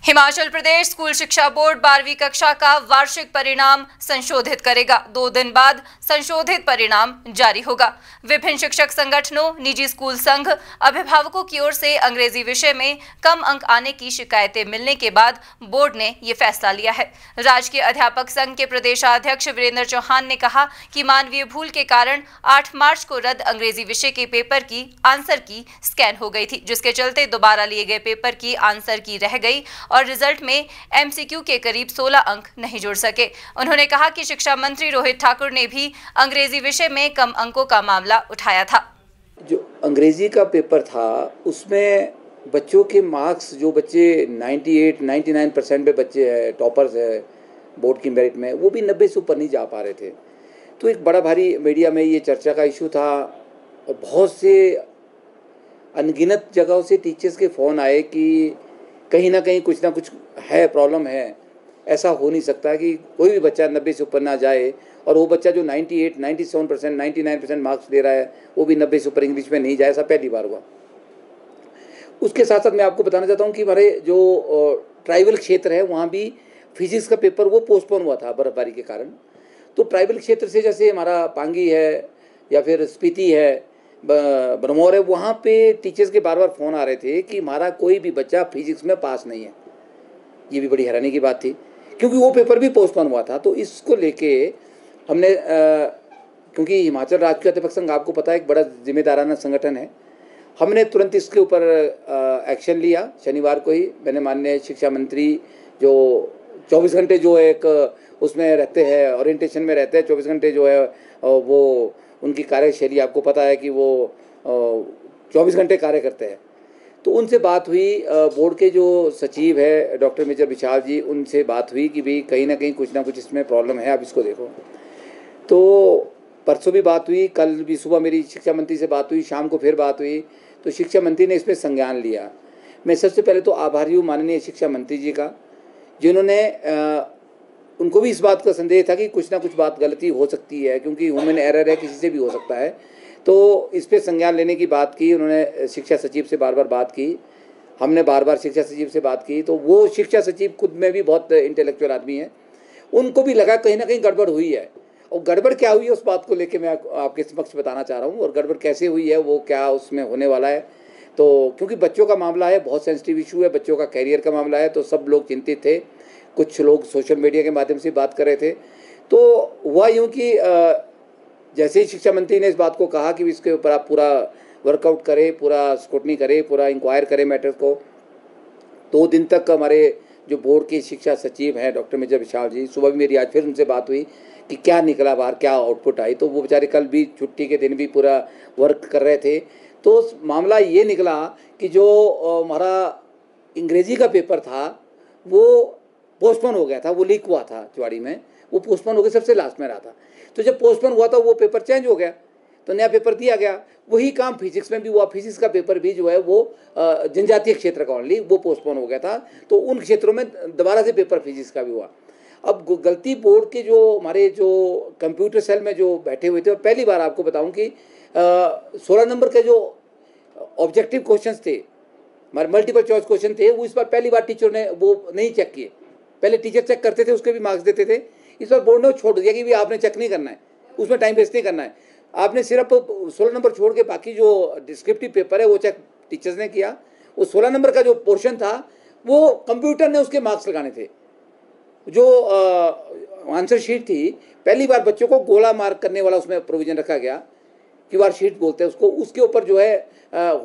Himachal Pradesh school शिक्षा board 12वीं कक्षा का वार्षिक परिणाम संशोधित करेगा। 2 दिन बाद संशोधित परिणाम जारी होगा। विभिन्न शिक्षक संगठनों, निजी स्कूल संघ, अभिभावकों की ओर से अंग्रेजी विषय में कम अंक आने की शिकायतें मिलने के बाद बोर्ड ने ये फैसला लिया है। राजकीय अध्यापक संघ के प्रदेशाध्यक्ष वीरेंद्र चौहान ने कहा कि मानवीय भूल के कारण 8 मार्च को रद्द अंग्रेजी विषय के पेपर की आंसर की स्कैन हो गई थी, जिसके चलते दोबारा लिए गए पेपर की आंसर की रह गई और रिजल्ट में एमसीक्यू के करीब 16 अंक नहीं जुड़ सके। उन्होंने कहा कि शिक्षा मंत्री रोहित ठाकुर ने भी अंग्रेजी विषय में कम अंकों का मामला उठाया था। जो अंग्रेजी का पेपर था उसमें बच्चों के मार्क्स, जो बच्चे 98-99% पे बच्चे हैं, टॉपर्स है बोर्ड की मेरिट में, वो भी 90 से ऊपर नहीं जा पा रहे थे। तो एक बड़ा भारी मीडिया में ये चर्चा का इशू था और बहुत से अनगिनत जगहों से टीचर्स के फ़ोन आए कि कहीं ना कहीं कुछ ना कुछ है, प्रॉब्लम है। ऐसा हो नहीं सकता कि कोई भी बच्चा 90 से ऊपर ना जाए और वो बच्चा जो 98, 97%, 99% मार्क्स दे रहा है वो भी 90 से ऊपर इंग्लिश में नहीं जाए। ऐसा पहली बार हुआ। उसके साथ साथ मैं आपको बताना चाहता हूँ कि हमारे जो ट्राइबल क्षेत्र है वहाँ भी फिजिक्स का पेपर वो पोस्टपोन हुआ था बर्फबारी के कारण। तो ट्राइबल क्षेत्र से जैसे हमारा पांगी है या फिर स्पीति है, ब्रह्मौर है, वहाँ पे टीचर्स के बार बार फ़ोन आ रहे थे कि हमारा कोई भी बच्चा फिजिक्स में पास नहीं है। ये भी बड़ी हैरानी की बात थी क्योंकि वो पेपर भी पोस्टपोन हुआ था। तो इसको लेके हमने क्योंकि हिमाचल राज्य के अध्यापक संघ आपको पता है एक बड़ा जिम्मेदाराना संगठन है, हमने तुरंत इसके ऊपर एक्शन लिया। शनिवार को ही मैंने माननीय शिक्षा मंत्री जो 24 घंटे जो एक उसमें रहते हैं, ओरिएंटेशन में रहते हैं, 24 घंटे जो है वो उनकी कार्यशैली आपको पता है कि वो 24 घंटे कार्य करते हैं। तो उनसे बात हुई, बोर्ड के जो सचिव है डॉक्टर मेजर विशाल जी, उनसे बात हुई कि भाई कहीं ना कहीं कुछ ना कुछ इसमें प्रॉब्लम है, आप इसको देखो। तो परसों भी बात हुई, कल भी सुबह मेरी शिक्षा मंत्री से बात हुई, शाम को फिर बात हुई। तो शिक्षा मंत्री ने इसमें संज्ञान लिया। मैं सबसे पहले तो आभारी हूँ माननीय शिक्षा मंत्री जी का, जिन्होंने उनको भी इस बात का संदेह था कि कुछ ना कुछ बात गलती हो सकती है क्योंकि ह्यूमन एरर है, किसी से भी हो सकता है। तो इस पर संज्ञान लेने की बात की उन्होंने। शिक्षा सचिव से बार बार बात की, हमने बार बार शिक्षा सचिव से बात की। तो वो शिक्षा सचिव खुद में भी बहुत इंटेलेक्चुअल आदमी है, उनको भी लगा कहीं ना कहीं गड़बड़ हुई है। और गड़बड़ क्या हुई है उस बात को लेके मैं आपके समक्ष बताना चाह रहा हूँ, और गड़बड़ कैसे हुई है, वो क्या उसमें होने वाला है। तो क्योंकि बच्चों का मामला है, बहुत सेंसिटिव इशू है, बच्चों का कैरियर का मामला है, तो सब लोग चिंतित थे। कुछ लोग सोशल मीडिया के माध्यम से बात कर रहे थे। तो हुआ यूँ कि जैसे ही शिक्षा मंत्री ने इस बात को कहा कि इसके ऊपर आप पूरा वर्कआउट करें, पूरा स्क्रूटनी करें, पूरा इंक्वायर करें मैटर को, 2 दिन तक हमारे जो बोर्ड के शिक्षा सचिव हैं डॉक्टर मेजर विशाल जी, सुबह भी मेरी आज फिर उनसे बात हुई कि क्या निकला बाहर, क्या आउटपुट आई। तो वो बेचारे कल भी छुट्टी के दिन भी पूरा वर्क कर रहे थे। तो मामला ये निकला कि जो हमारा अंग्रेजी का पेपर था वो पोस्टपोन हो गया था, वो लीक हुआ था चुवाड़ी में, वो पोस्टपोन हो गया, सबसे लास्ट में रहा था। तो जब पोस्टपोन हुआ था वो पेपर चेंज हो गया, तो नया पेपर दिया गया। वही काम फिजिक्स में भी हुआ। फिजिक्स का पेपर भी जो है वो जनजातीय क्षेत्र का ओनली वो पोस्टपोन हो गया था, तो उन क्षेत्रों में दोबारा से पेपर फिजिक्स का भी हुआ। अब गलती बोर्ड के जो हमारे जो कंप्यूटर सेल में जो बैठे हुए थे, और पहली बार आपको बताऊं कि 16 नंबर के जो ऑब्जेक्टिव क्वेश्चन थे, हमारे मल्टीपल चॉइस क्वेश्चन थे, वो इस बार पहली बार टीचर ने वो नहीं चेक किए। पहले टीचर चेक करते थे, उसके भी मार्क्स देते थे। इस बार बोर्ड ने छोड़ दिया कि भी आपने चेक नहीं करना है, उसमें टाइम वेस्ट नहीं करना है, आपने सिर्फ 16 नंबर छोड़ के बाकी जो डिस्क्रिप्टिव पेपर है वो चेक टीचर्स ने किया। वो 16 नंबर का जो पोर्शन था वो कंप्यूटर ने उसके मार्क्स लगाने थे। जो आंसर शीट थी, पहली बार बच्चों को गोला मार्क करने वाला उसमें प्रोविजन रखा गया, क्यूआर शीट बोलते हैं उसको, उसके ऊपर जो है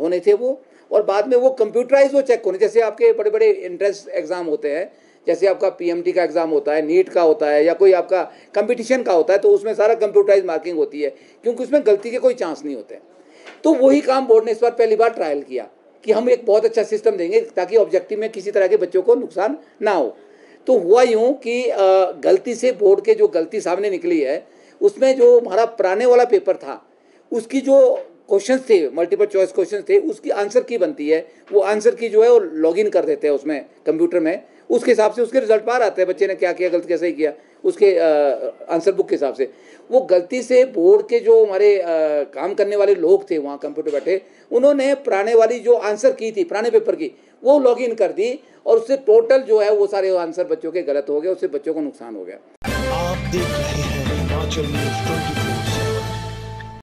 होने थे वो। और बाद में वो कंप्यूटराइज वो चेक होने, जैसे आपके बड़े बड़े एंट्रेंस एग्जाम होते हैं, जैसे आपका पीएमटी का एग्जाम होता है, नीट का होता है, या कोई आपका कंपटीशन का होता है, तो उसमें सारा कंप्यूटराइज मार्किंग होती है क्योंकि उसमें गलती के कोई चांस नहीं होते। तो वही काम बोर्ड ने इस बार पहली बार ट्रायल किया कि हम एक बहुत अच्छा सिस्टम देंगे ताकि ऑब्जेक्टिव में किसी तरह के बच्चों को नुकसान ना हो। तो हुआ यूँ कि गलती से बोर्ड के जो गलती सामने निकली है उसमें जो हमारा पुराने वाला पेपर था उसकी जो क्वेश्चंस थे, मल्टीपल चॉइस क्वेश्चंस थे, उसकी आंसर की बनती है, वो आंसर की जो है वो लॉगिन कर देते हैं उसमें कंप्यूटर में, उसके हिसाब से उसके रिजल्ट बाहर आते हैं, बच्चे ने क्या किया, गलत कैसे किया, उसके आंसर बुक के हिसाब से। वो गलती से बोर्ड के जो हमारे काम करने वाले लोग थे वहाँ कंप्यूटर बैठे, उन्होंने पुराने वाली जो आंसर की थी पुराने पेपर की, वो लॉगिन कर दी और उससे टोटल जो है वो सारे आंसर बच्चों के गलत हो गए, उससे बच्चों को नुकसान हो गया। आप देख रहे हैं हिमाचल न्यूज़ 24।